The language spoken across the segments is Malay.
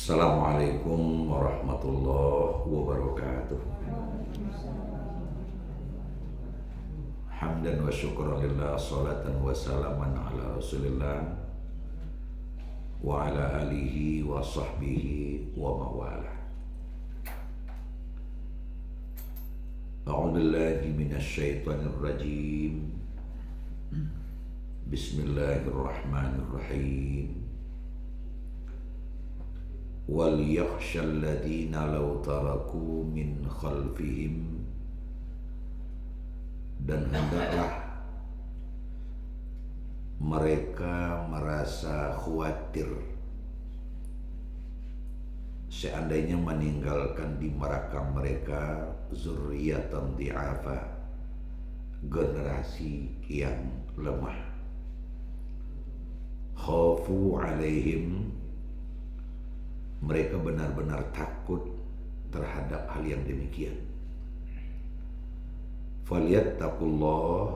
Assalamualaikum warahmatullahi wabarakatuh. Hamdan wa syukran lillah, salatan wa salaman ala rasulillah wa ala alihi wa sahbihi wa mawala. A'udzu billahi minasy syaithanir rajim. Bismillahirrahmanirrahim. Wal yakhshal ladina law taraku min khalfihim, dan hendaklah mereka merasa khawatir seandainya meninggalkan di belakang mereka zurriyatan di'afa, generasi yang lemah. Khafu alaihim, mereka benar-benar takut terhadap hal yang demikian. Falyattaqullah,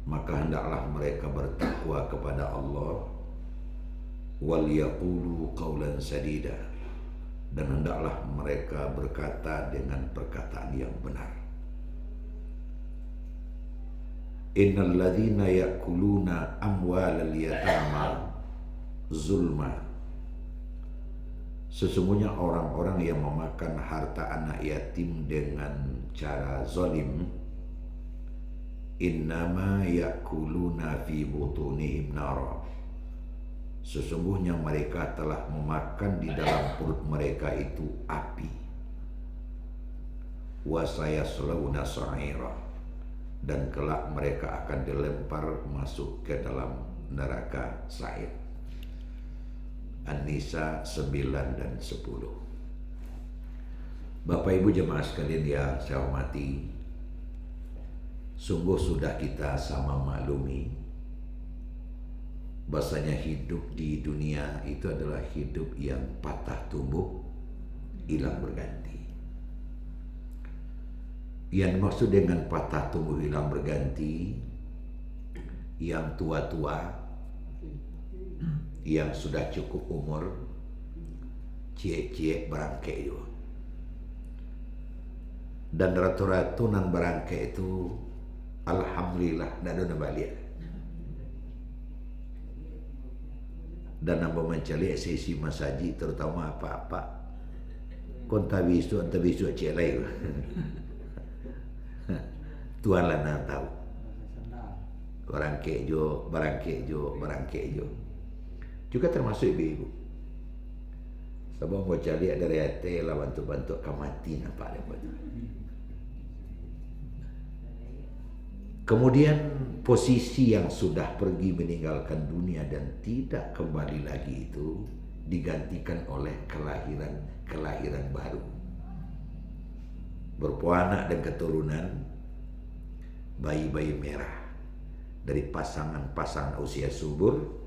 maka hendaklah mereka bertakwa kepada Allah. Wal yaqulu qawlan sadida, dan hendaklah mereka berkata dengan perkataan yang benar. Innal ladzina ya'kuluna amwalal yatama zulma, sesungguhnya orang-orang yang memakan harta anak yatim dengan cara zalim, innama ya'kuluna fi butunihim nara, sesungguhnya mereka telah memakan di dalam perut mereka itu api. Wa sayaslawna sa'ira, dan kelak mereka akan dilempar masuk ke dalam neraka sa'ir. An-Nisa 9 dan 10. Bapak Ibu jemaah sekalian yang saya hormati, sungguh sudah kita sama maklumi bahasanya hidup di dunia itu adalah hidup yang patah tumbuh, hilang berganti. Yang maksud dengan patah tumbuh hilang berganti, yang tua-tua, yang sudah cukup umur, cie-cie berangkai itu, dan ratu-ratu nan berangkai itu alhamdulillah dadu balik, dan nambah mencari sesi masaji terutama apa-apa konta bisu cek lain. Tuhan lah nak tahu berangkai jo juga termasuk ibu-ibu. Sebab mau cari ada reate lah bantu-bantu kamati nampak lepas tu. Kemudian posisi yang sudah pergi meninggalkan dunia dan tidak kembali lagi itu digantikan oleh kelahiran baru. Berpuanak dan keturunan bayi-bayi merah dari pasangan-pasangan usia subur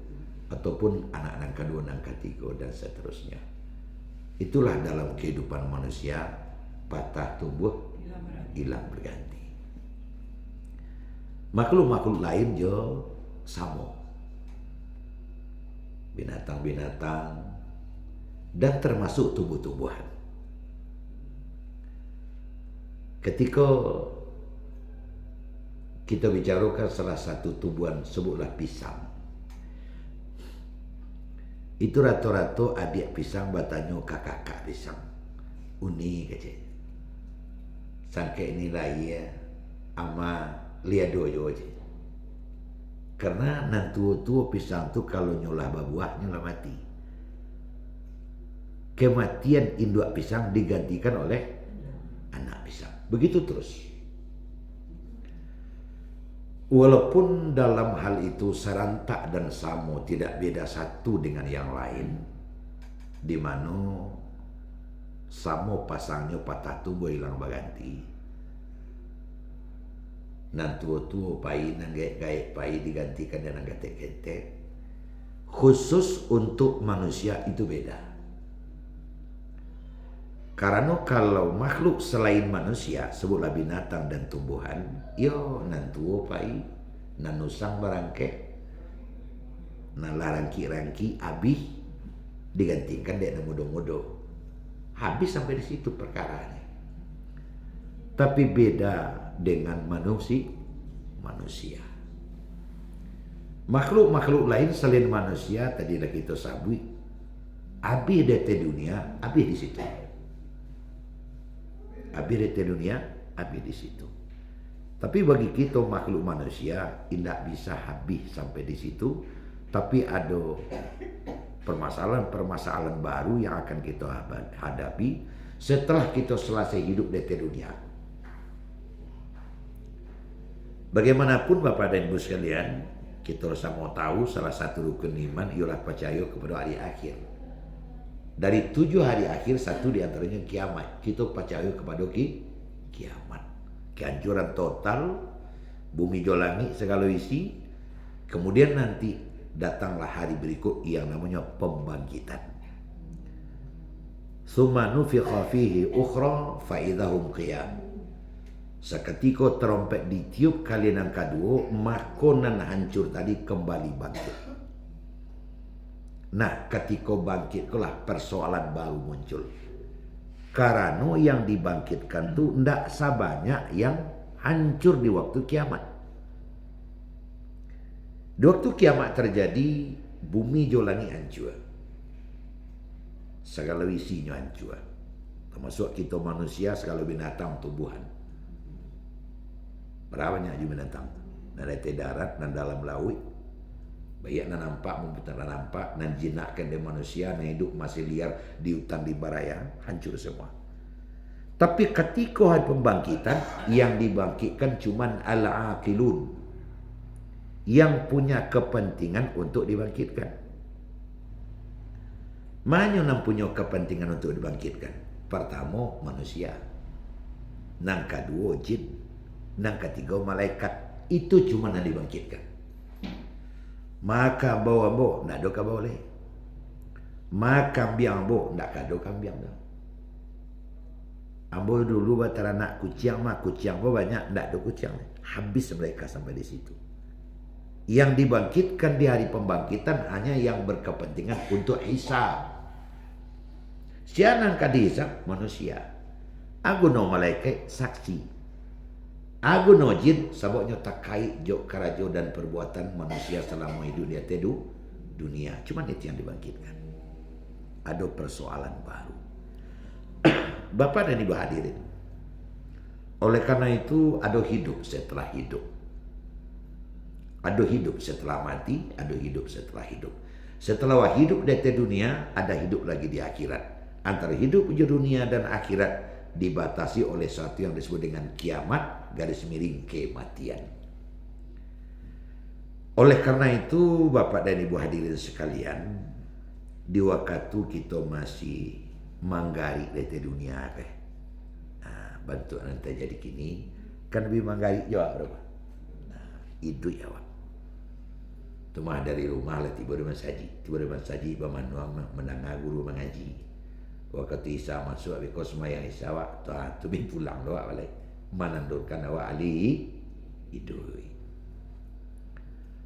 ataupun anak-anak kedua, anak ketiga, dan seterusnya. Itulah dalam kehidupan manusia, patah tumbuh, hilang berganti. Makhluk-makhluk lain jo sama, binatang-binatang, dan termasuk tumbuh-tumbuhan. Ketika kita bicarakan salah satu tumbuhan, sebutlah pisang. Itu rata-rata adik pisang bertanya kakak pisang. Uni kecil. Sangka inilah ia ama liado jo je. Karena nantu pisang tu kalau nyolah buah nyolah mati. Kematian induk pisang digantikan oleh anak pisang. Begitu terus. Walaupun dalam hal itu serentak dan sama, tidak beda satu dengan yang lain, di mana sama pasangnya patah tumbuh hilang berganti. Nan tua-tua pai nan gaek-gaek pai digantikan dengan getek-getek. Khusus untuk manusia itu beda. Karena kalau makhluk selain manusia, sebutlah binatang dan tumbuhan, yo nan tuo pai, nan nusang barangke, nah rangki-rangki abih digantikan dek modo-modo. Habis sampai di situ perkaranya. Tapi beda dengan manusia. Makhluk-makhluk lain selain manusia tadi lagi kita sabui, abi dete dunia, abi di situ. Abi dete dunia, abi di situ. Tapi bagi kita makhluk manusia tidak bisa habis sampai di situ, tapi ada permasalahan-permasalahan baru yang akan kita hadapi setelah kita selesai hidup di dunia. Bagaimanapun Bapak dan Ibu sekalian, kita sama tahu salah satu rukun iman ialah percaya kepada hari akhir. Dari 7 hari akhir, satu di antaranya kiamat. Kita percaya kepada kiamat. Kehancuran total, bumi jolangit segala isi. Kemudian nanti datanglah hari berikut yang namanya pembangkitan. Tsumma nufikha fihi ukhra fa idahum qiyam. Seketika trompet ditiup kali yang kedua, makanan hancur tadi kembali bangkit. Nah, ketika bangkit itulah persoalan baru muncul. Karena yang dibangkitkan itu tidak sebanyak yang hancur di waktu kiamat. Di waktu kiamat terjadi, bumi jolani hancur. Segala isinya hancur. Termasuk kita manusia, segala binatang, tumbuhan. Berapa banyak juga binatang? Dari darat dan dalam laut. Banyak yang nampak, mempunyai nampak, dan jinakkan di manusia, yang hidup masih liar di hutan di baraya, hancur semua. Tapi ketika hari pembangkitan, yang dibangkitkan cuman al-aqilun, yang punya kepentingan untuk dibangkitkan. Mana yang punya kepentingan untuk dibangkitkan? Pertama, manusia. Yang kedua, jin. Yang ketiga, malaikat. Itu cuma yang dibangkitkan. Maka bawa-bawa, nak doka boleh. Maka biang bo, nak kado kambiang dah. Ambo dulu batara nak kucing mah kucing bo banyak, nak do kucing. Habis mereka sampai di situ. Yang dibangkitkan di hari pembangkitan hanya yang berkepentingan untuk hisab. Sianan kadisab manusia. Aku no malaikat saksi. Aku no jin saboknya takai jok karajo dan perbuatan manusia selama hidup di atas dunia. Cuma itu yang dibangkitkan. Ada persoalan baru. Bapak dan Ibu hadirin. Oleh karena itu ada hidup setelah hidup. Ada hidup setelah mati, ada hidup setelah hidup. Setelah hidup di atas dunia, ada hidup lagi di akhirat. Antara hidup di dunia dan akhirat dibatasi oleh sesuatu yang disebut dengan kiamat, garis miring kematian. Oleh karena itu Bapak dan Ibu hadirin sekalian, di waktu kita masih manggari dari dunia bantu nanti jadi kini kan lebih manggari jawab berapa? Itu jawab. Cuma dari rumah lah tiba di masaji, pemanduan mendengar guru mengaji. Waktu Isa masuk because semayang Isa wak tu bin pulang doa balik menandurkan awak ali idui.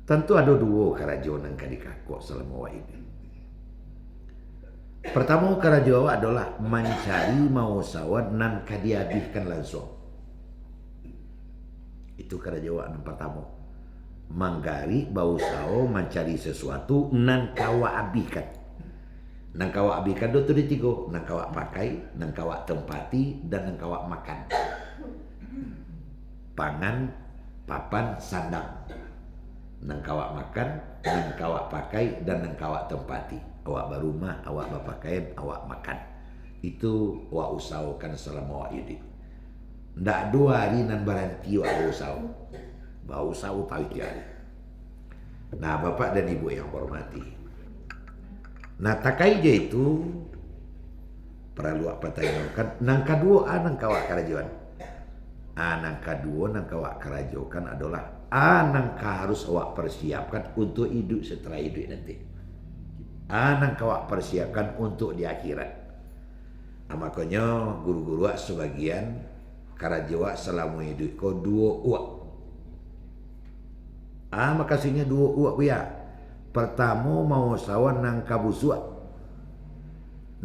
Tentu ada dua kerajaan yang kadikakok selama ini. Pertama kerajaan adalah mencari mausawan nan kadiabihkan langsung. Itu kerajaan yang pertama. Manggari bausao mencari sesuatu nan kawa abihkan. Nang kawak abikan itu di tiga. Nang kawak pakai, nang kawak tempati, dan nang kawak makan. Pangan, papan, sandang. Nang kawak makan, nang kawak pakai, dan nang kawak tempati. Awak berumah, awak berpakaian, awak makan. Itu awak usahakan selama awak hidup. Ndak 2 hari nan berhenti awak usaha. Bau usaha tahu hari. Nah Bapak dan Ibu yang hormati. Nah takai je itu perlu apa tanyakan. Nang kedua nang kawak kerajaan. Nang kedua nang kawak kerajaan adalah nang harus awak persiapkan untuk hidup setelah hidup nanti. Nang kawak persiapkan untuk di akhirat. Makanya guru-guru sebagian kerajaan selama hidup kau 2 uak. Makasihnya 2 uak ya. Pertama mau sawan nang kabusua.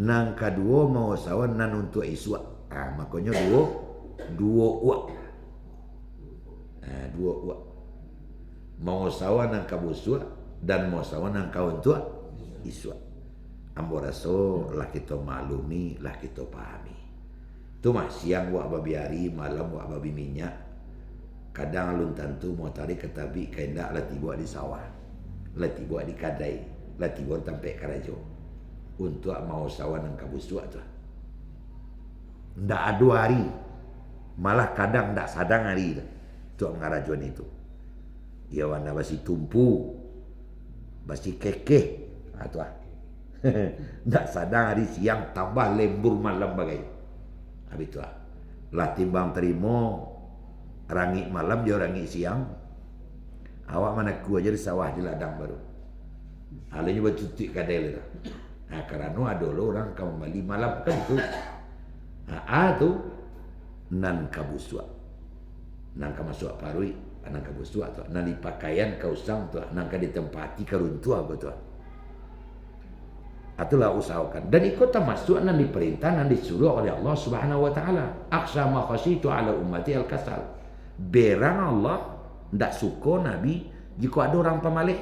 Nang kedua mau sawan nan untuk iswa. Makanya dua uak. Dua uak. Mau sawan nang kabuswa dan mau sawan nang kau untuk iswa. Ambo raso lah kita maklumi, lah kita pahami. Tu mah siang wak babi hari, malam wak babi minyak. Kadang alun tantu mau tarik ketabi kaindak lah tiba di sawah, lah tiba di kadai, lah tiba sampai karajo. Untuk mau sawan nang kabuswa tu. Ndak ada hari, malah kadang ndak sadang hari tu ngarajuan itu. Ya wana basi tumpu, basi kekeh, atau ndak sadang hari siang tambah lembur malam bagai. Habis itu lah timbang terima rangi malam dia rangi siang. Awak mana ku aja di sawah di ladang baru. Alanya buat cuti kadel itu. Karena ada orang kau mali malam kan itu. Tu nan kabuswa. Nan kamasuk parui, nan kabuswa tu. Nan di pakaian kau sang tu, nan ka ditempati karuntua aku tu. Itulah usahakan. Dan ikut termasuk nan diperintah nan disuruh oleh Allah Subhanahu wa taala. Akhsha ma khasyitu ala ummati al-kasal. Berang Allah ndak suka Nabi jika ada orang pemalih.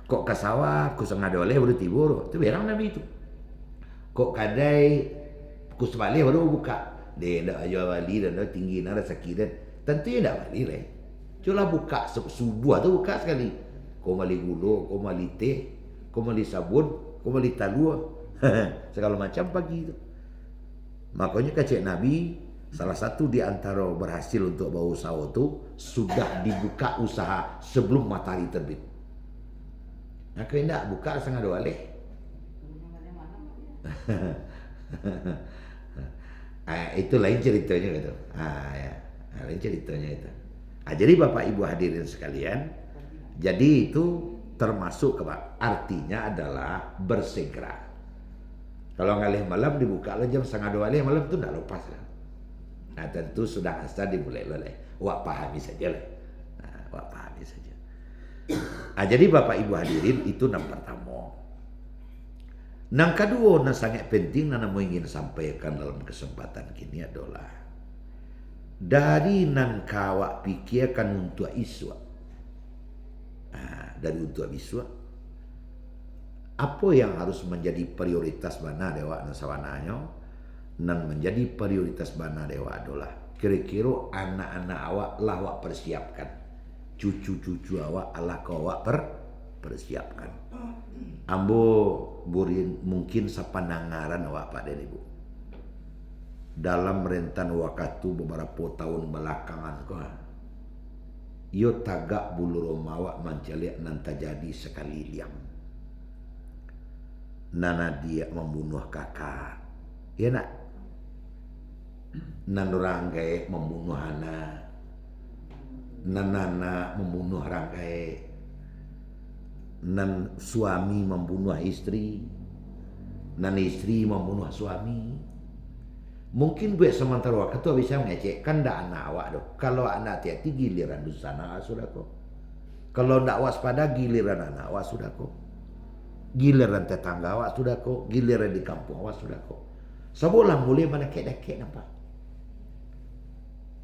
Kok ke sawah ku sengada oleh baru tidur. Itu berang Nabi itu. Kok kadai ku semalih baru buka. Dia ndak ayo wali dan ndak tinggi ndak sakit dan tentunya ndak wali lah. Cuma buka subuh tu buka sekali. Kau mali gula, kau mali teh, kau mali sabun, kau mali talua, segala macam pagi itu. Makanya kacik Nabi salah satu di antara berhasil untuk bawa usaha itu sudah dibuka usaha sebelum matahari terbit. Nah, kau tidak buka setengah dua leh. Itu lain ceritanya gitu. Ya, lain ceritanya itu. Jadi Bapak Ibu hadirin sekalian, jadi itu termasuk artinya adalah bersegera. Kalau ngalih malam dibuka jam setengah dua leh malam itu tidak lepas lah. Nah tentu sudah asal dimulai oleh wak pahami saja lah. Wak pahami saja. Jadi Bapak Ibu hadirin itu yang pertama. Yang kedua yang sangat penting yang mau ingin sampaikan dalam kesempatan kini adalah dari nan kawak pikirkan untuk iswa. Dari untuk iswa, apa yang harus menjadi prioritas bana dewa nasawananya? Nan menjadi prioritas bana dewa adalah kira-kira anak-anak awak lah awak persiapkan, cucu-cucu awak Allah kau awak persiapkan. Ambo burin mungkin sapanangaran awak Pak dan Ibu. Dalam rentan waktu beberapa tahun belakangan kau, yo tagak bulu romawak menceliak nan terjadi sekali liam. Nana dia membunuh kakak, ya nak. Nan ranggai membunuh anak, nanana membunuh ranggai, nan suami membunuh istri, nan istri membunuh suami. Mungkin buat sementara waktu tu bisa mengecekkan dah anak awak tu. Kalau anak hati-hati giliran di sana sudah kok. Kalau tak waspada giliran anak awak sudah kok. Giliran tetangga awak sudah kok. Giliran di kampung awak sudah kok. Sebulan mulai mana kek-kek nampak.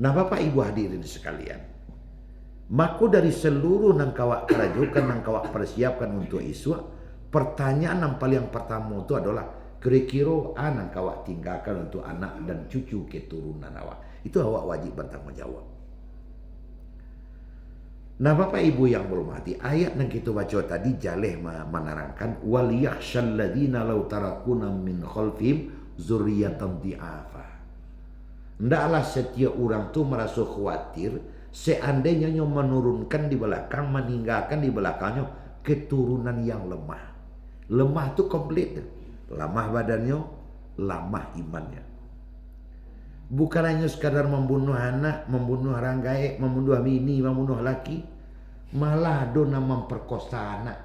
Nah Bapak Ibu hadirin sekalian. Maka dari seluruh nang kawak kerajukan, nang kawak persiapkan untuk iswa. Pertanyaan yang paling pertama itu adalah kira-kira anak awak tinggalkan untuk anak dan cucu keturunan awak. Itu awak wajib bertanggung jawab. Nah Bapak Ibu yang berhormati, ayat yang kita baca tadi jaleh menerangkan wal yakhshal ladzina law tarakuna min khalfihim zurriyatan di'afa. Hendaklah setiap orang tu merasa khawatir seandainya menurunkan di belakang, meninggalkan di belakangnya keturunan yang lemah. Lemah tu komplit. Lemah badannya, lemah imannya. Bukan hanya sekadar membunuh anak, membunuh ranggai, membunuh bini, membunuh laki, malah dona memperkosa anak.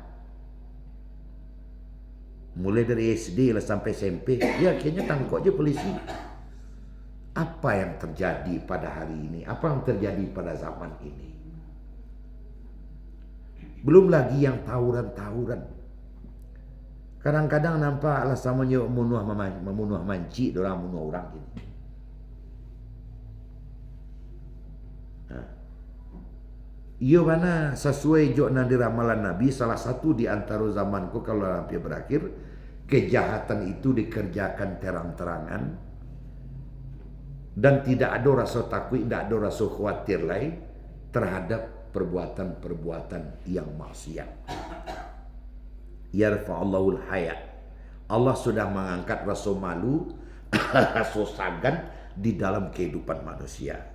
Mulai dari SD lah sampai SMP, ya akhirnya tangkap aja polisi. Apa yang terjadi pada hari ini? Apa yang terjadi pada zaman ini? Belum lagi yang tawuran-tawuran. Kadang-kadang nampak lah samanya memunuh manci, dorang bunuh orang gitu. Ia mana sesuai jok nan diramalan Nabi, salah satu di antara zamanku kalau Nabi berakhir, kejahatan itu dikerjakan terang-terangan dan tidak ada rasa takut, tidak ada rasa khawatir lain terhadap perbuatan-perbuatan yang maksiat. Yarfa'ullahul haya. Allah sudah mengangkat rasa malu, rasa sagan di dalam kehidupan manusia.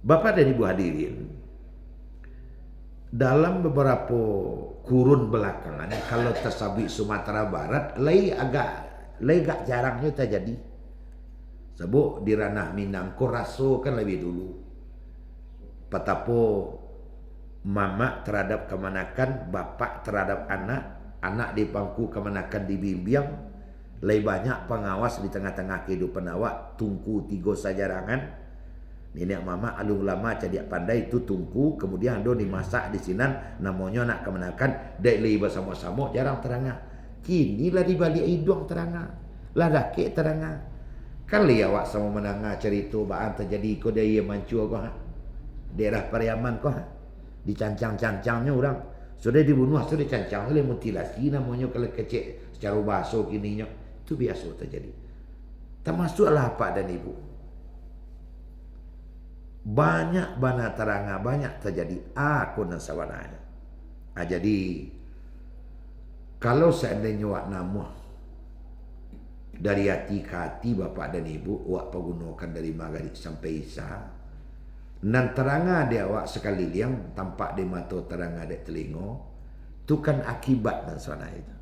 Bapak dan Ibu hadirin, dalam beberapa kurun belakangan, kalau tersabik Sumatera Barat, agak jarangnya terjadi. Sebab di ranah Minang, Koraso kan lebih dulu. Petapo mama terhadap kemanakan, bapak terhadap anak di pangku kemanakan dibimbing, lebih banyak pengawas di tengah-tengah kehidupan awak, tungku tiga sajarangan. Nenek mama alu lama cadiak pandai itu tungku, kemudian ado dimasak di sinan, namanya nak kemanakan, dek lei bersama-sama jarang teranga. Kini lah di balik hidung teranga, lah dakik teranga. Kali awak sama menanga cerita baan terjadi ko dia mancu ko ha. Daerah Pariaman ko ha. Dicancang-cancangnya orang. Sudah dibunuh, sudah dicancang oleh mutilasi namanya kalau kecil secara bahasa kininya. Itu biasa terjadi. Termasuklah Pak dan Ibu. Banyak bana teranga, banyak terjadi aku dan sawananya. Jadi kalau seandainya wak nama dari hati ke hati Bapak dan Ibu wak pergunakan dari maghrib sampai isya, nan teranga dia wak sekali liang tampak di mata teranga di telinga, itu kan akibat dan sawana itu.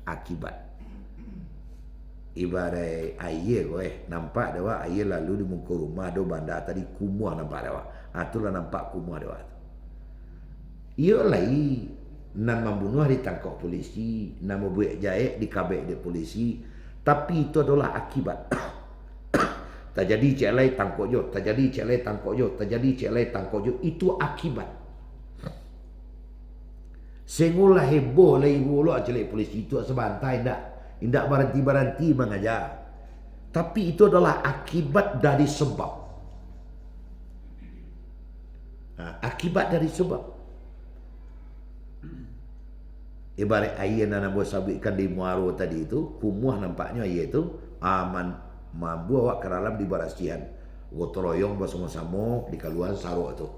Akibat. Ibarat air nampak dewa air lalu di muka rumah do bandar tadi kumuah nampak dewa. Itulah nampak kumuah dewa. Ia lai nan membunuh ditangkap polisi, nan membuat jahit dikabek di polisi, tapi itu adalah akibat. Terjadi cek lai tangkap jo, terjadi cek lai tangkap jo, terjadi cek lai tangkap jo, itu akibat. Sengulah heboh lai bolo celek polisi itu sebantai dak. Tidak berhenti-berhenti mengajar. Tapi itu adalah akibat dari sebab. Akibat dari sebab. Ibarat air yang nak sabitkan di Muaro tadi itu, kumuh nampaknya air itu, aman mampu awak ke dalam di barasian. Gotong royong bersama-sama di kaluan saruk itu.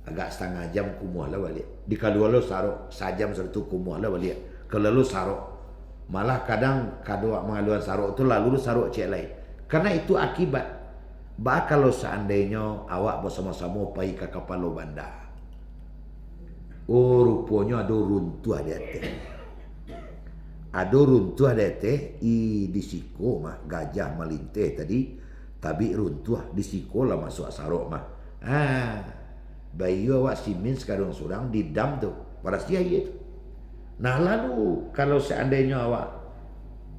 Agak setengah jam kumuh lah balik. Di kaluan lo saruk, sajam satu kumuh lah balik. Kalau lo saruk. Malah kadang kadua mengaluan saruk itu lalu saruk cek lain. Karena itu akibat. Bah kalau seandainya awak bersama-sama pergi ke kapal lo bandar. Oh rupanya ada runtuh ada teh. Ada runtuh ada teh di siko mah gajah melinteh tadi. Tapi runtuh di siko lah masuk saruk mah. Bayu awak simin sekarang surang di dam tu. Pada siaya itu. Nah lalu kalau seandainya awak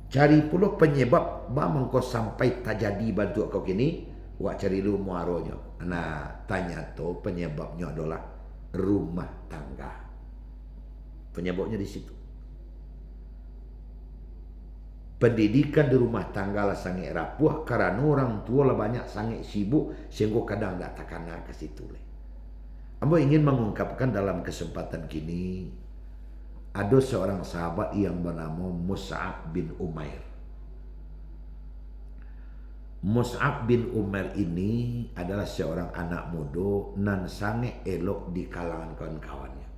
cari pula penyebab bang kau sampai terjadi bantu kau kini, awak cari dulu muaronya. Nah tanya tu penyebabnya adalah rumah tangga. Penyebabnya di situ. Pendidikan di rumah tangga lah sangat rapuh karena orang tua lah banyak sangat sibuk sehingga kadang tak takana ke situ. Ambo ingin mengungkapkan dalam kesempatan kini. Ada seorang sahabat yang bernama Mus'ab bin Umair. Mus'ab bin Umair ini adalah seorang anak muda nan sangat elok di kalangan kawan-kawannya.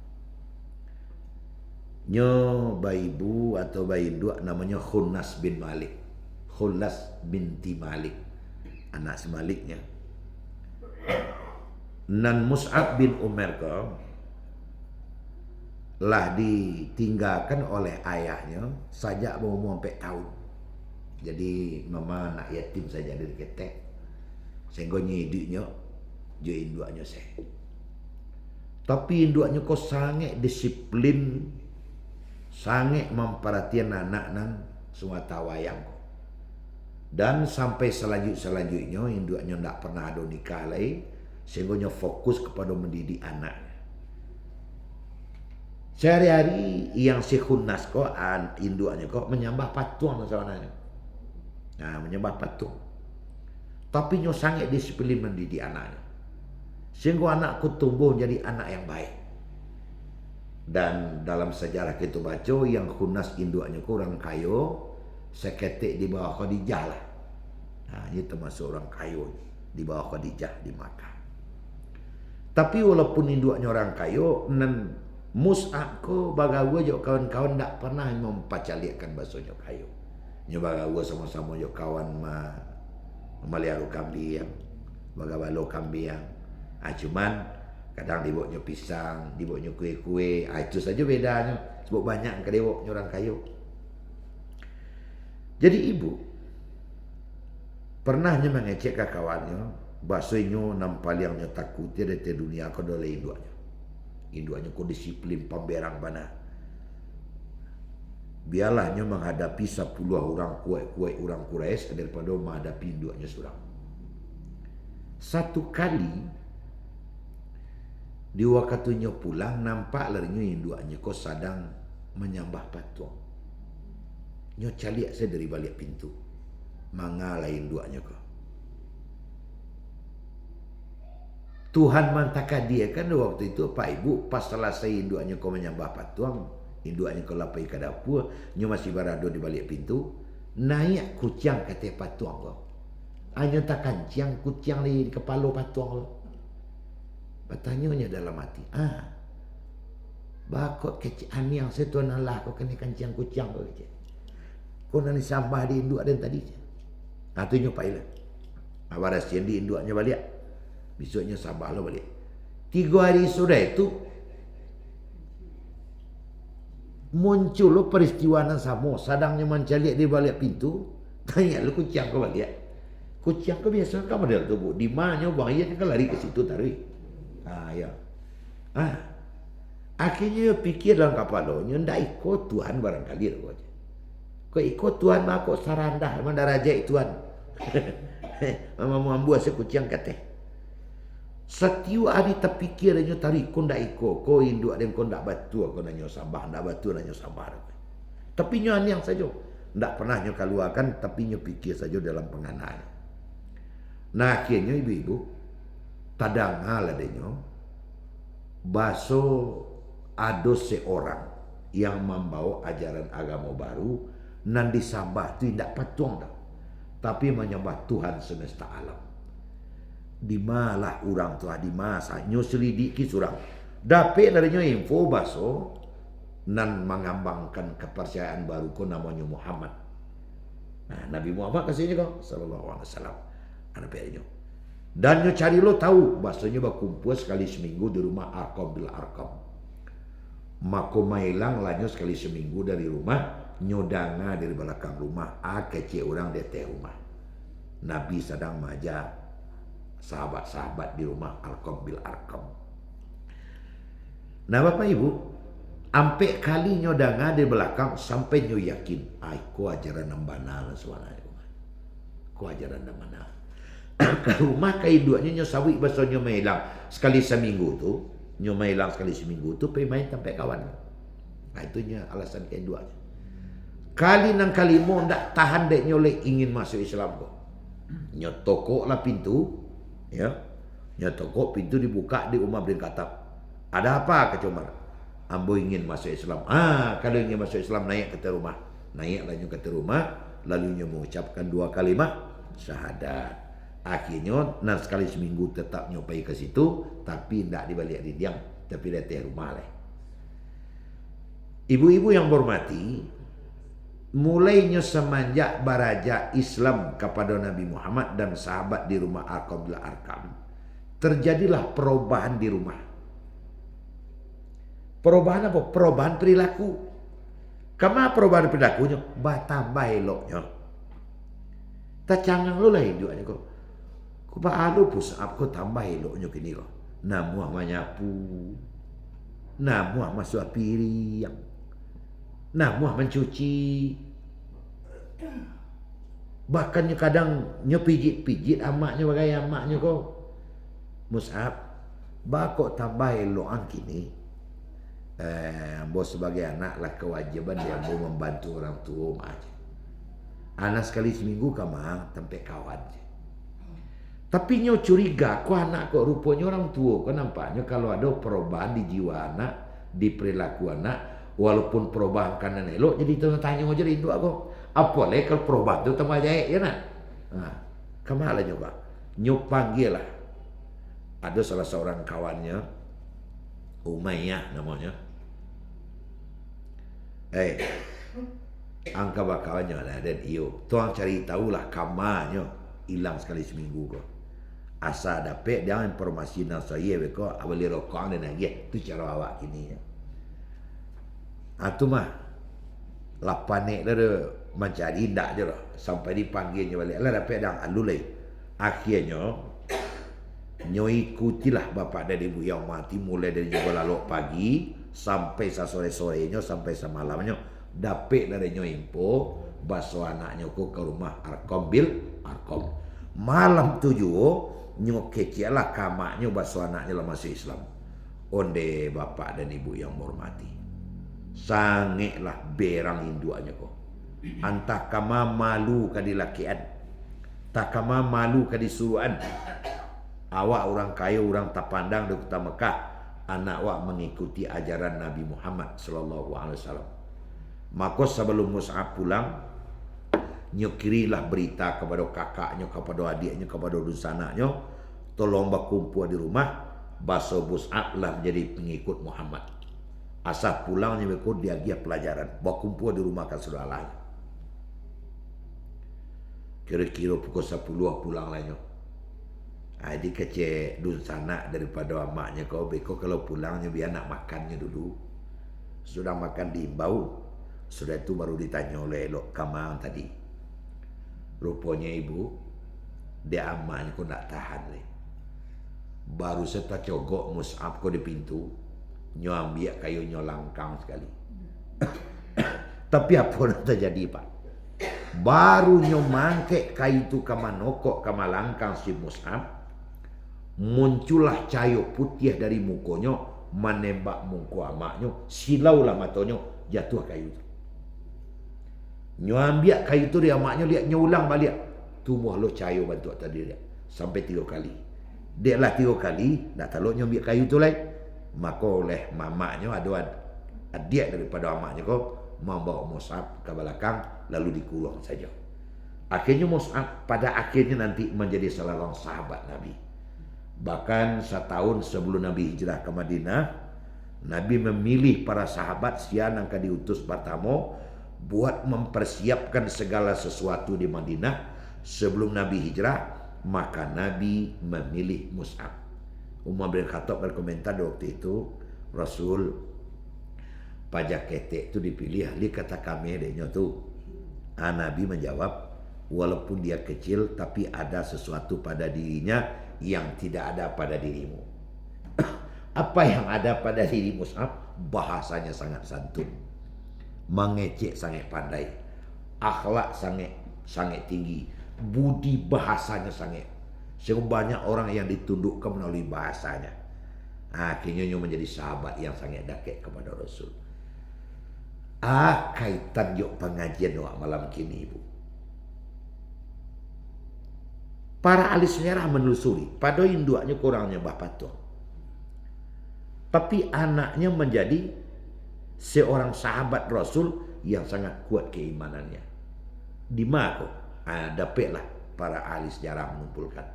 Nyo baibu atau baindua namanya Khunnas bin Malik. Khunnas binti Malik. Anak semaliknya. Nan Mus'ab bin Umair kau lah ditinggalkan oleh ayahnya sejak berumur 4 tahun. Jadi mama anak yatim saja dari ketek. Sehingga nyidiknya je induknya saya. Tapi induknya kok sangat disiplin, sangat memperhatikan anak nan semua tawayang. Dan sampai selanjutnya induknya tidak pernah ada nikah lagi, sehingga fokus kepada mendidik anak. Sehari-hari yang si Khunas ko induknya ko menyembah patung sebenarnya. Nah, menyembah patung. Tapi nyo sangat disiplin mendidik anaknya. Sehingga anakku tumbuh menjadi anak yang baik. Dan dalam sejarah kita baca yang Khunas induknya ko orang kayo seketik di bawah Khadijah lah. Nah, ini termasuk orang kayo di bawah Khadijah di Makkah. Tapi walaupun induknya orang kayo nan Mus'ab ko bagawa jo kawan-kawan tak pernah mempacaliakan bahasanya kayu. Nyo bagawa sama-sama jo kawan meliaru kambing, bagawalo kambing. Cuman kadang diboknya pisang, diboknya kue-kue. Itu saja bedanya. Sebab banyak kedewoknya orang kayu. Jadi ibu pernahnya mengecek ke kawannya, bahasanya nampal yang takutnya dari dunia ko doleh induknya. Induknya ko disiplin pemberang mana. Biarlahnya menghadapi 10 orang kuat-kuat orang Quraisy daripada menghadapi induknya seorang. Satu kali di waktunya pulang nampak larinya induknya ko sedang menyembah patung. Nyo caliak saya dari balik pintu. Mangalah induknya ko. Tuhan mantakah dia kan waktu itu Pak Ibu pas selesai induknya kau menyembah patung, induknya kau lapai ke dapur, nyo masih berada di balik pintu, naik kucing kata patung kau. Hanya tak kancing kucing di kepala patung kau. Bertanya dalam hati, bakot kecil ani yang setuan Allah kau kena kancing kucing kau kecil. Kau nanti sambah di induk dan tadi. Tu nyo Pak Ibu. Awaras yang di induknya balik. Besoknya sabar lo balik. 3 hari sudah itu muncul lo peristiwa yang sama. Sadangnya mencari di balik pintu. Tanya lo kucing kau balik. Kucing kau biasa kau model tu bu. Di mana bang iya kan lari ke situ taruh. Ya. Akhirnya pikir dalam kepala nya ndak ikut Tuhan barangkali lo. Kau ikut Tuhan mah kau sarandah mendarajai Tuhan. Mama buat sekucing kata. Setiap hari terpikir dan tarik kau ndak ikut, kau induk dan kau ndak batu, kau nanyo sabar, ndak batu nanyo sabar. Tapi nyo yang saja, ndak pernah nyo keluarkan, tapi nyo pikir saja dalam penganaan. Nah akhirnya ibu-ibu, tadang hal adanya, baso ada seorang yang membawa ajaran agama baru, nan disambah tu ndak patung dah, tapi menyembah Tuhan semesta alam. Di malah orang tua di masa nyo selidiki surang dapat darinya info baso nan mengambangkan kepercayaan baru ko namanya Muhammad. Nah, Nabi Muhammad kasihnya kau sallallahu alaihi wasallam anak perinya. Dan nyo cari lo tahu bahasanya berkumpul sekali seminggu di rumah Arqam bil Arqam. Mako mailang lanyo sekali seminggu dari rumah nyodanga dari belakang rumah kecil orang di rumah. Nabi sedang maja sahabat-sahabat di rumah Arqam bil Arqam. Nah Bapak Ibu, ampe kali nyodanga di belakang sampai nyo yakin, ko ajaran nambana suara. Ko ajaran nambana. Ke rumah kai duanya nyo sawi baso nyo mailang sekali seminggu tu, nyo mailang sekali seminggu tu pe main sampai kawan. Nah itunya alasan keduanya. Kali nang kalimo ndak tahan dek nyo le ingin masuk Islam kok. Nyo toko lah pintu. Ya, nyata kok pintu dibuka di Umar bin Khattab. Ada apa ke Umar? Ambo ingin masuk Islam. Kalau ingin masuk Islam naik ke rumah. Naik lalu ke rumah, lalu mengucapkan 2 kalimat syahadat. Akhirnya nan sekali seminggu tetap nyopai ke situ, tapi tidak dibalik di diam, tapi datang rumah lah. Ibu-ibu yang berhormati, mulainya semenjak baraja Islam kepada Nabi Muhammad dan sahabat di rumah Arqam bil Arqam, terjadilah perubahan di rumah. Perubahan apa? Perubahan perilaku. Kama perubahan perilakunya? Batambah eloknya. Tak cangang lo lah hidupnya kok. Kau bahalu pusap kau tambah eloknya kini kok. Namuah menyapu, namuah masuk piring, namuah mencuci. Bahkan kadang nyo pijit-pijit amaknya bagai amaknya kau. Mus'ab, bakok tambah elok kini. Bos sebagai anak lah kewajiban dia mau membantu orang tua aja. Anak sekali seminggu kamang tempe kawan je. Tapi nyo curiga kok anak kok rupanya orang tua kok nampaknya kalau ada perubahan di jiwa anak, di perilaku anak, walaupun perubahan kanan elok jadi tanya aja rindu aku. Apa leh kalau perubahan tu tambah jahit ya nak. Nah, kemana nyoba? Nyo panggil lah. Ada salah seorang kawannya, Umayyah namanya. Angka bakawannya lah dan iyo. Tuang cari tahulah kamarnya hilang sekali seminggu kok. Asa dapat dia informasi nang saya beko abali rokok dan lagi tu cara awak kini ya. Atu mah lapanek dah mencari ndak je lah sampai dipanggilnya balik lah dapat dah alulai. Akhirnya nyo ikutilah bapak dan ibu yang mati mulai dari jam lalok pagi sampai sore-sorenya sampai semalamnya dapat dari nyo info baso anaknya ko ke rumah Arkom bil Arkom. Malam tujuh nyo kecil lah kamaknya baso anaknya lah masih Islam. Onde bapak dan ibu yang menghormati. Sange lah berang induannya ko. Antah kama malu kadilakian. Tak kama malu kadisuruan. Awak orang kaya, orang tak pandang di kota Mekah. Anak awak mengikuti ajaran Nabi Muhammad sallallahu alaihi wasallam. Maka sebelum Mus'ab pulang, nyukirilah berita kepada kakaknya, kepada adiknya, kepada anaknya, tolong berkumpul di rumah, baso Mus'ab lah menjadi pengikut Muhammad. Asal pulangnya berikut dia pelajaran, berkumpul di rumah kan sudah lain. Kira-kira pukul 10 pulang lahnya. Adik kecil dun sana daripada amaknya kau beko kalau pulangnya biar nak makannya dulu. Sudah makan diimbau, sudah itu baru ditanya oleh elok kamang tadi. Rupanya ibu, dia amaknya kau nak tahan leh. Baru serta cogok Mus'ab kau di pintu, nyo ambil kayu nyo langkang sekali. Tapi apa yang terjadi pak? Baru nyo mangkek kayu tu kama nokok kama langkang si Mus'ab. Muncullah cahaya putih dari mukonya menembak muka amaknya, silaulah matanya, jatuh kayu itu. Nyo ambil kayu itu dia amaknya, lihat nyo ulang balik. Tumbuh lo cahaya bantu tadi dia sampai 3 kali. Dia lah 3 kali, nak tahu nyo ambil kayu itu lagi. Maka oleh mamaknya ada adik daripada amaknya kau membawa Mus'ab ke belakang lalu dikurung saja. Akhirnya Mus'ab pada akhirnya nanti menjadi salah seorang sahabat Nabi. Bahkan setahun sebelum Nabi hijrah ke Madinah, Nabi memilih para sahabat sian yang akan diutus pertama buat mempersiapkan segala sesuatu di Madinah sebelum Nabi hijrah. Maka Nabi memilih Mus'ab. Umar bin Khattab berkomentar waktu itu, Rasul pajak ketek itu dipilih ahli kata kami adanya tu. Nabi menjawab, walaupun dia kecil tapi ada sesuatu pada dirinya yang tidak ada pada dirimu. Apa yang ada pada diri Mus'ab? Bahasanya sangat santun, mengecek sangat pandai, akhlak sangat tinggi, budi bahasanya sangat. Sehingga banyak orang yang ditundukkan melalui bahasanya. Akhirnya menjadi sahabat yang sangat dekat kepada Rasul. Kaitan yuk pengajian malam kini ibu. Para ahli sejarah menelusuri, pada induannya kurangnya bapak tuh. Tapi anaknya menjadi seorang sahabat Rasul yang sangat kuat keimanannya. Di mana kok? Dapatlah para ahli sejarah mengumpulkan.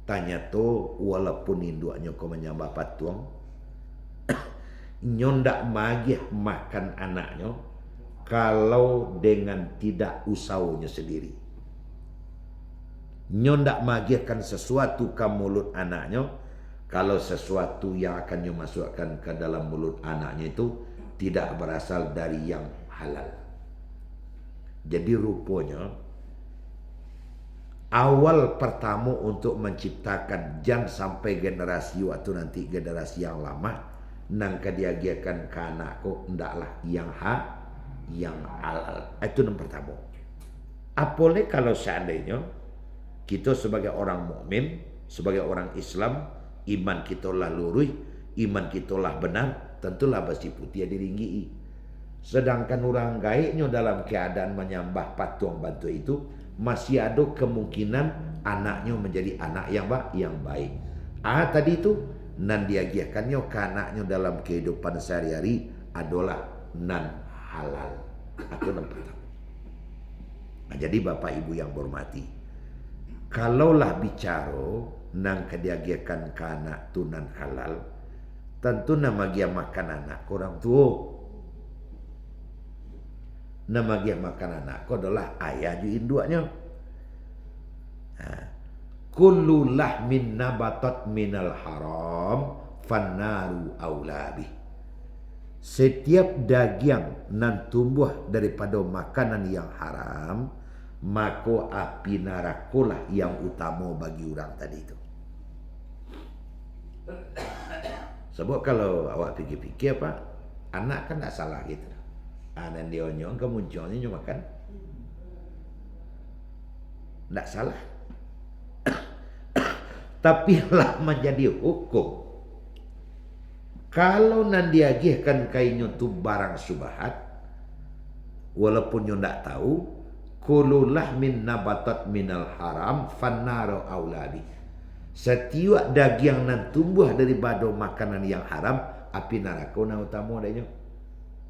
Tanya tu, walaupun induannya kau menyambah patuang, nyondak magih makan anaknya kalau dengan tidak usahanya sendiri. Nyondak magihkan sesuatu ke mulut anaknya kalau sesuatu yang akan nyo masukkan ke dalam mulut anaknya itu tidak berasal dari yang halal. Jadi rupanya awal pertama untuk menciptakan jangan sampai generasi waktu nanti generasi yang lama nang kadiagiakan ke anakku ndaklah yang halal. Itu yang pertama. Apalagi kalau seandainya kita sebagai orang mukmin, sebagai orang Islam, iman kita lah lurus, iman kita lah benar, tentulah besi putih diringgi. Sedangkan orang gaiknya dalam keadaan menyembah patung bantu itu, masih ada kemungkinan anaknya menjadi anak yang baik. Tadi itu nan diagiakannya ke anaknya dalam kehidupan sehari-hari adalah nan halal. Itu yang pertama. Jadi Bapak Ibu yang berhormati, kalaulah bicara nang kediagiakan ke anak tu nan halal, tentu nama dia makan anak orang tua. Nama dia makan anak ko adalah ayah ju induaknya. Kullu lahmin nabatat minal haram fannaru aulabi. Setiap daging nan tumbuh daripada makanan yang haram, maka api nerakolah yang utama bagi orang tadi itu. Sebab kalau awak fikir-fikir apa, anak kan tak salah gitu. Dan dia nyong kemunculnya cuma makan, tak salah. Tapi lah menjadi hukum. Kalau nan diagihkan kainnya tu barang syubhat, walaupun nyo ndak tahu, kululah min nabatat minal haram fannaru auladi. Setiap daging nan tumbuh daripada makanan yang haram, api neraka na utama adanya.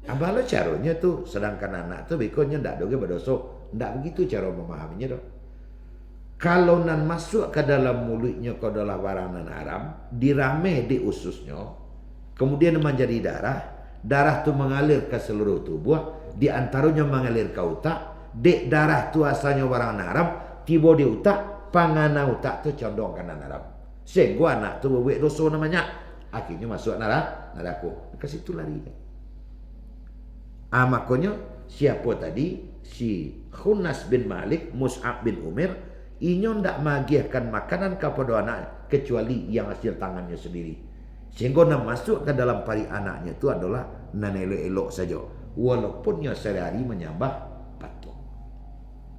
Abalo caranya tu, sedangkan anak tu bekonya ndak doge berdosa, ndak begitu cara memahaminya doh. Kalau nan masuk ke dalam mulutnya ke dalam barang nan haram, dirameh di ususnya, kemudian menjadi darah, darah tu mengalir ke seluruh tubuh, di antaranya mengalir ke otak, dek darah tu asalnya barang haram, tiba di otak, pangana otak tu condong ke nan haram. Sehingga anak tu berbuat dosa namanya, akhirnya masuk neraka. Ke situ lari. Makanya siapa tadi? Si Khunas bin Malik, Mus'ab bin Umair, inyo ndak magiahkan makanan kepada anak kecuali yang hasil tangannya sendiri. Sehingga nak masuk ke dalam pari anaknya itu adalah nan elok-elok saja, walaupun nya sehari menyembah patung.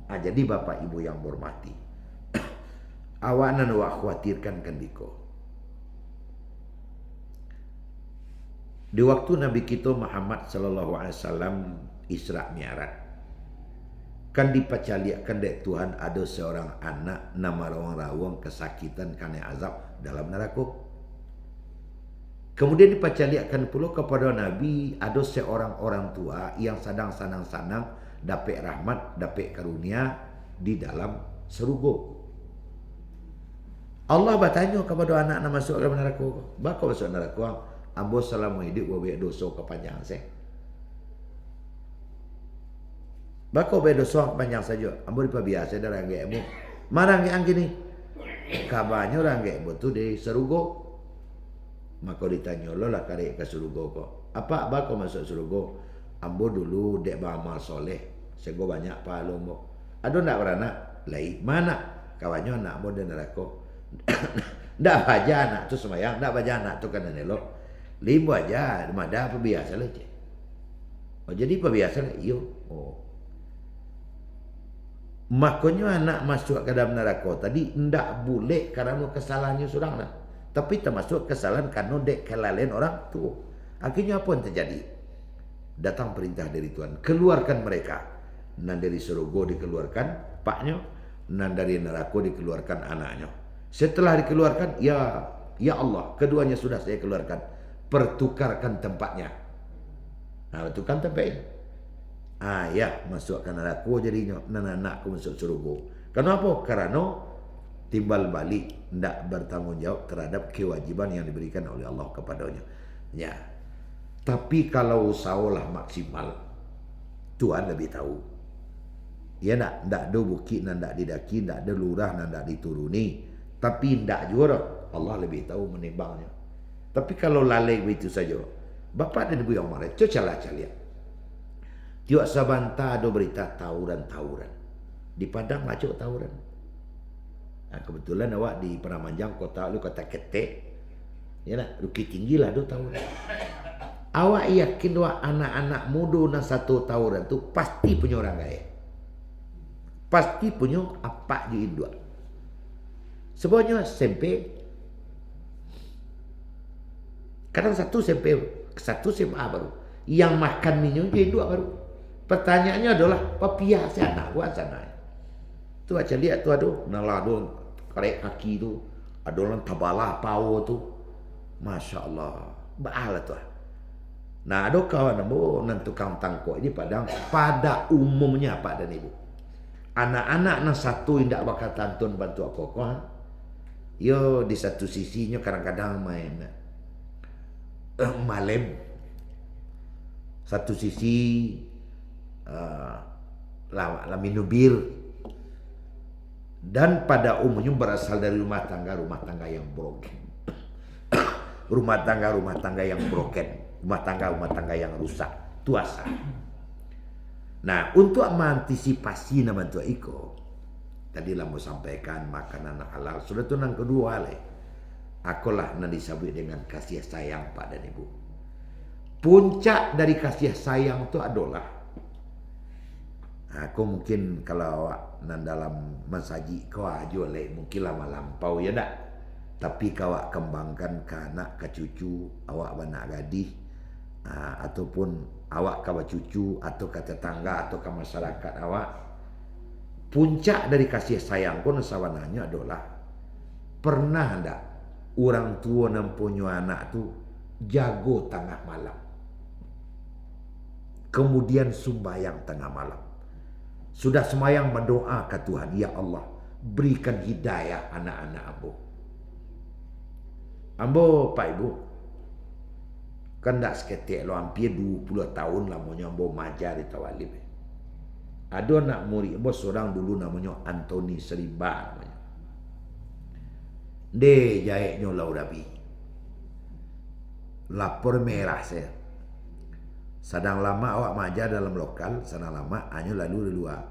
Jadi Bapak Ibu yang berhormati, awak nan awak khawatirkan kan diko. Di waktu Nabi kita Muhammad sallallahu alaihi wasallam Isra Mi'raj, kan dipacaliakan dari Tuhan ada seorang anak nama rawang-rawang kesakitan karena azab dalam neraka. Kemudian dipacaliakan pula kepada Nabi ada seorang orang tua yang sedang sanang-sanang dapat rahmat, dapat karunia di dalam surga. Allah bertanya kepada anak nak masuk dalam neraka. Bakal masuk neraka? Ambo selama hidup buat dosa kepanjang saya. Bakal buat dosa kepanjang saja. Ambo biasa dah ranggek mu. Marang yang gini. Kabarnya ranggek mu tu di surga. Maka ditanya lo lah karek ke surga kok. Apa bakal masuk surga? Ambo dulu dek beramal soleh. Sego banyak pahala mo. Ada ndak beranak? Lain mana? Kawannya anak mo dan neraka. Ndak baca anak tu sembahyang, ndak baca anak tu kan elok. Limbo aja, ada apa biasa lah cik. Jadi apa biasa lah, iyo. Makanya anak masuk ke dalam neraka tadi ndak boleh kerana kesalahannya sudah lah. Tapi termasuk kesalahan karena dek kelalaian orang tua. Akhirnya apa yang terjadi? Datang perintah dari Tuhan, keluarkan mereka. Nan dari surga dikeluarkan paknya, nan dari neraka dikeluarkan anaknya. Setelah dikeluarkan, ya Allah, keduanya sudah saya keluarkan. Pertukarkan tempatnya. Pertukarkan tempatnya. Ya, masukkan neraka jadinya. Anak-anakku masuk surga. Kenapa? Karena timbal balik tidak bertanggungjawab terhadap kewajiban yang diberikan oleh Allah kepadanya. Ya. Tapi kalau usahalah maksimal, Tuhan lebih tahu. Ya nak, tidak ada bukit, tidak didaki, tidak ada lurah, tidak dituruni. Tapi tidak juga, Allah lebih tahu menimbangnya. Tapi kalau lalai begitu saja, Bapak dan Ibu yang marah, cobalah calian. Tiap sabanta ada berita tawuran-tawuran. Di Padang macam tawuran. Kebetulan awak di Penamanjang kota lu kota Ketek. Ya nak, Bukit Tinggi lah ada tawuran. Awak yakin bahwa anak-anak muda na satu tawuran tu pasti punya orang kaya. Pasti punya apa di Indoa. Sebenarnya SMP kadang satu SMP Satu SMA baru. Yang makan minum jadi 2 baru. Pertanyaannya adalah, papia si anak buat sana. Tu aja lihat tu aduh, nalado korek kaki tu, adolan tabalah pau tu. Masya Allah, baal tu. Nah, ada kawan ambo nan tukang tangkok ini pada umumnya Pak dan Ibu. Anak-anak nan satu indak bakal tantun bantu apa-apa. Yo di satu sisinya kadang-kadang main malem. Satu sisi minum bir. Dan pada umumnya berasal dari rumah tangga yang broken. Rumah tangga yang broken. Rumah tangga yang rusak. Itu asal. Nah, untuk mengantisipasi nama tua iko, tadi lah mau sampaikan makanan halal. Sudah tu yang kedua le. Akulah yang disebut dengan kasih sayang Pak dan Ibu. Puncak dari kasih sayang itu adalah, aku mungkin kalau awak nan dalam mensaji kau aja le, mungkin lama lampau ya dak. Tapi kau kembangkan ke anak, ke cucu, awak anak gadis, ataupun awak ke cucu, atau ke tetangga, atau ke masyarakat awak. Puncak dari kasih sayang pun sawananya adalah, pernah ndak orang tua nampunya anak tu jago tengah malam, kemudian sembahyang tengah malam. Sudah sembahyang berdoa ke Tuhan, ya Allah berikan hidayah anak-anak ambo. Ambo Pak Ibu kan tak seketik lo hampir 20 tahun lamanya ambo majar di Tawalib. Ada anak murid ambo seorang dulu namanya Anthony Serimba namanya. De jahitnya lau dabi. Lapor merah saya. Sedang lama awak majar dalam lokal, sedang lama hanya lalu luar.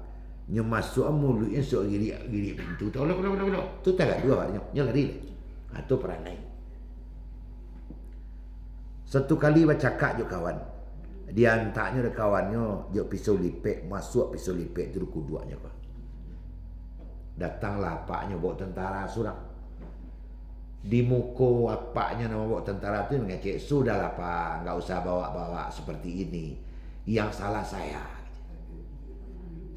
Nya masuk mulutnya sok giri pintu. Tahu lah. Tu tak dua nya lari. Atau perangai. Satu kali bercakap je kawan. Dia antaknya ada kawannya je pisau lipek, masuk pisau lipek tu kuduanya kau. Datanglah apaknya bawa tentara surang. Di muka apaknya nama bawa tentara tu mengecek, sudahlah Pak, enggak usah bawa-bawa seperti ini. Yang salah saya.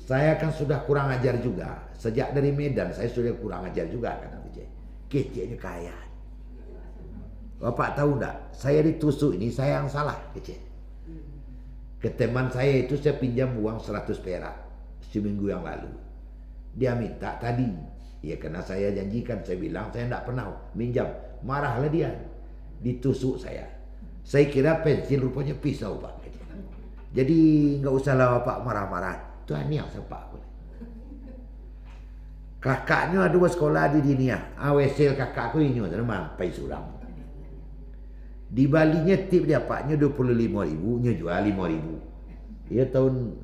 Saya kan sudah kurang ajar juga. Sejak dari Medan saya sudah kurang ajar juga kata Vijay. Keceknya kaya. Bapak tahu enggak? Saya ditusuk ini saya yang salah, kecek. Ke teman saya itu saya pinjam uang 100 perak seminggu yang lalu. Dia minta tadi. Ya karena saya janjikan, saya bilang saya enggak pernah minjam. Marahlah dia. Ditusuk saya. Saya kira pensil rupanya pisau Pak. Jadi enggak usahlah Bapak marah-marah. Tuhan yang sepak. Kakaknya ada sekolah di dinia. Awesel kakakku ini mampai surang. Di Balinya tip dia paknya 25.000, nya jual 5.000. Dia tahun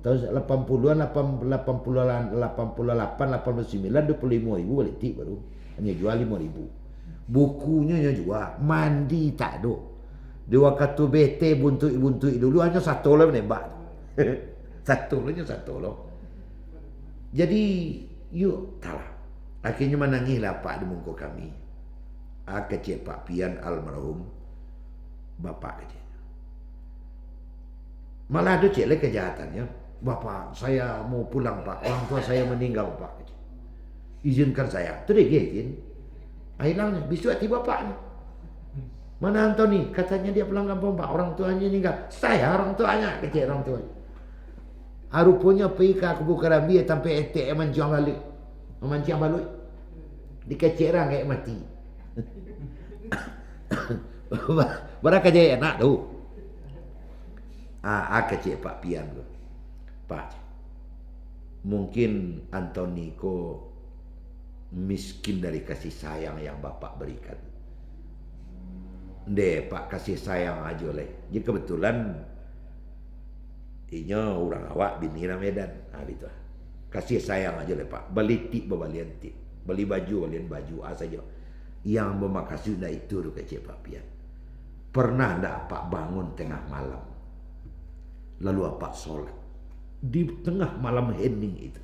80-an 88 89 25.000 balik tip baru. Nya jual 5.000. Bukunya nya jual, mandi tak ada. Dia kata bete buntui dulu hanya satu lah menembak. Satu lah. Jadi yuk talah. Akhirnya menangilah Pak di muka kami. Kecil Pak Pian almarhum bapak kecil. Malah ada cek lagi kejahatannya. Bapak saya mau pulang Pak, orang tua saya meninggal Pak. Izinkan saya. Itu dia izin. Akhirnya besok hati bapaknya. Mana Anthony? Katanya dia pulang kampung Pak, orang tuanya meninggal. Saya orang tuanya, kecil orang tuanya. Rupanya pergi ke Kubu Karambi sampai ATM mancang balik. Dikecek kayak mati. Baraka je enak tu. Kecik Pak Pian tu. Pak. Mungkin Anthony ko miskin dari kasih sayang yang Bapak berikan. Pak kasih sayang aja le. Jadi kebetulan inya orang awak bini Medan. Gitu. Kasih sayang aja le Pak. Beli tip balian tip. Beli baju balian baju saja. Yang memakasih dah itu tu kecil Pak Pian. Pernah tak Pak bangun tengah malam, lalu Pak solat di tengah malam hening itu.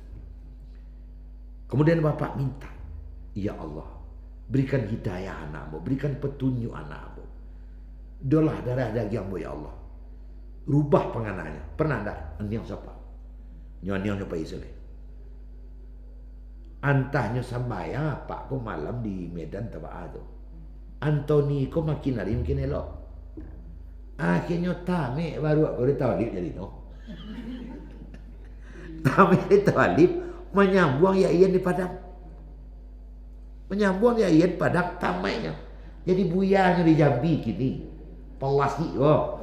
Kemudian Bapak minta, ya Allah berikan hidayah anakmu, berikan petunjuk anakmu. Dolah darah daging ya Allah. Rubah pengananya. Pernah tak? Aniang siapa? Aniang siapa Israel? Antahnya sambayang apa ko malam di Medan Tabaa tu. Antoni ko makin hari makin elok. Akhirnya tame baru aku tawalib jadi no. Tame tawalib menyambung ya iyan di Padang. Menyambung ya iyan Padang tamainya. Jadi buyanya di Jambi gini. Pelasi oh.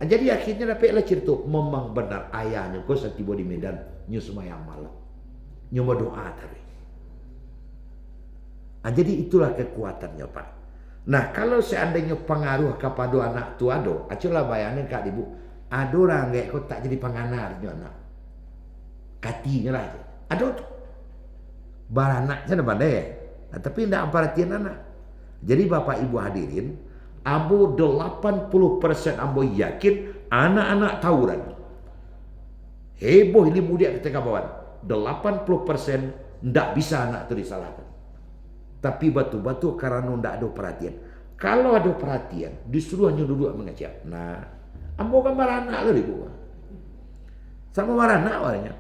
Jadi akhirnya dapatlah cerita memang benar ayahnya kau setiba di Medan nyu semayang malam. Nyu berdoa tadi. Jadi itulah kekuatannya Pak. Nah kalau seandainya pengaruh kepada anak tu ada, aculah bayangin Kak Ibu, ada orang kayak kau tak jadi penganar anak. Katinya lah. Ada tu. Baranak sana badai. Nah, tapi tidak perhatian anak. Jadi Bapak Ibu hadirin, ambo 80% ambo yakin anak-anak tawuran. Heboh ini mudia ketika kawan. 80% tidak bisa anak itu disalahkan. Tapi batu-batu karena tidak ada perhatian. Kalau ada perhatian, disuruh hanya duduk mengecap. Nah, ambo kan baranak lah ibu. Sama baranak warnanya.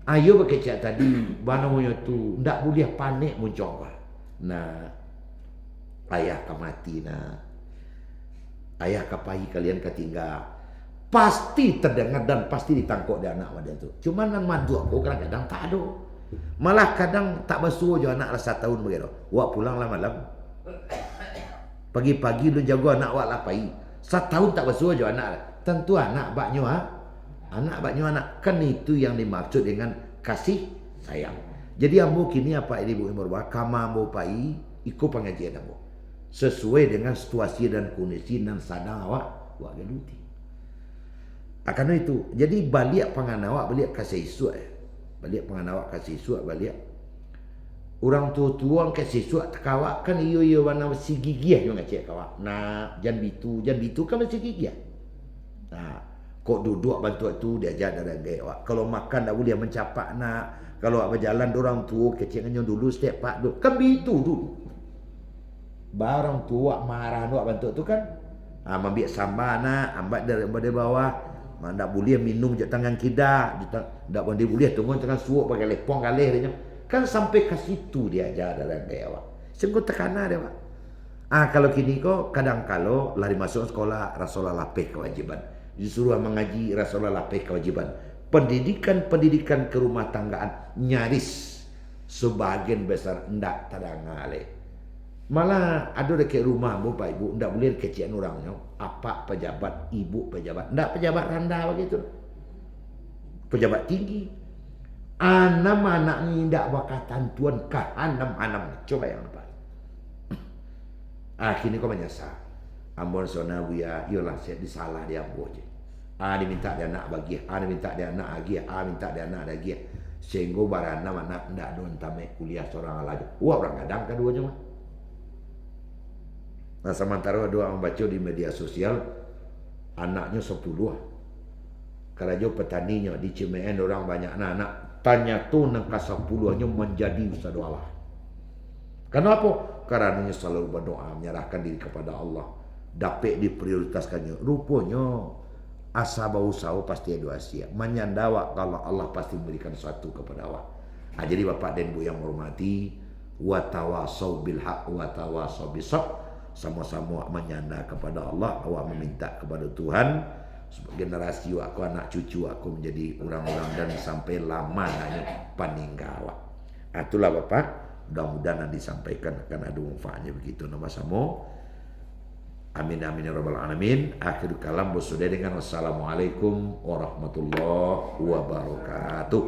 Ayo berkecap tadi, banamnya tu tidak boleh panik muncul. Nah, ayah mati nah. Ayah kapai kalian ketinggal. Pasti terdengar dan pasti ditangkap dia anak wadah tu. Cuma nan mantu aku kadang-kadang tak ada. Malah kadang tak basuh je anak rasa tahun begitu. Wak pulang lah malam. Pagi-pagi lu jaga anak wak lapai. Setahun tak basuh je anak. Tentu anak baknya ha? Anak baknya anak. Kan itu yang dimaksud dengan kasih sayang. Jadi ambo kini apa ini Bu Imur Bah? Kama ambo pai ikut pengajian ambo. Sesuai dengan situasi dan kondisi dan sadang awak wak geluti. Akan itu, jadi balik penganawak balik kasih suat. Balik penganawak kasih suat balik. Orang tua-tua kasih suat kawak kan iyo warna si gigih yang ngecek kawak. Nah, jan bitu kan masih gigih. Nah, kok duduk bantu tu dia ajar dan gaya. Kalau makan tak boleh mencapak nak. Kalau berjalan orang tua kecilnya dulu setiap pak duduk. Kan bitu dulu. Barang tua marah nak bantu tu kan. Ambil sambal nak, ambil dari bawah. Tak boleh minum je tangan kita. Tak boleh tunggu tangan suuk pakai lepong kali dia. Kan sampai ke situ dia ajar dalam gaya awak. Sungguh tekanan dia Pak. Kalau kini kok kadang kalau lari masuk sekolah Rasulullah lapeh kewajiban. Disuruh mengaji Rasulullah lapeh kewajiban. Pendidikan ke rumah tanggaan nyaris sebagian besar ndak terangale. Malah ada dekat rumah Bapak Ibu ndak boleh kecian orangnya. Apa pejabat, ibu pejabat. Ndak pejabat rendah begitu. Pejabat tinggi. Anam anak ni ndak bakatan tuan kah anam. Coba yang apa? Akhirnya kau menyesal. Ambon sonawiya, yolah saya disalah dia ambo je. Diminta dia anak bagi, diminta dia anak lagi, minta dia anak lagi. Sehingga barana anak ndak don tamek kuliah seorang lagi. Wah orang kadang keduanya mah. Nah sementara dua orang baca di media sosial anaknya 10. Kalau jo petaninya di Cimaen orang banyak anak. Tanya tu nang ka 10-nya menjadi ustaz Allah. Kenapa? Karena selalu berdoa menyerahkan diri kepada Allah. Dapat diprioritaskannya. Rupanya asa bau sawo pasti ada asia. Menyandawa kalau Allah pasti memberikan sesuatu kepada Allah. Jadi Bapak dan Bu yang menghormati, wa tawasau bil haq wa tawasau bis sabr. Sama-sama menyanda kepada Allah, awak meminta kepada Tuhan generasi aku, anak cucu aku menjadi orang-orang dan sampai lama hanya paninggal awak. Itulah Bapak, mudah-mudahan disampaikan akan ada manfaatnya begitu nama samo. Amin amin ya rabbal alamin. Akhir kalam bersudah dengan wassalamualaikum warahmatullahi wabarakatuh.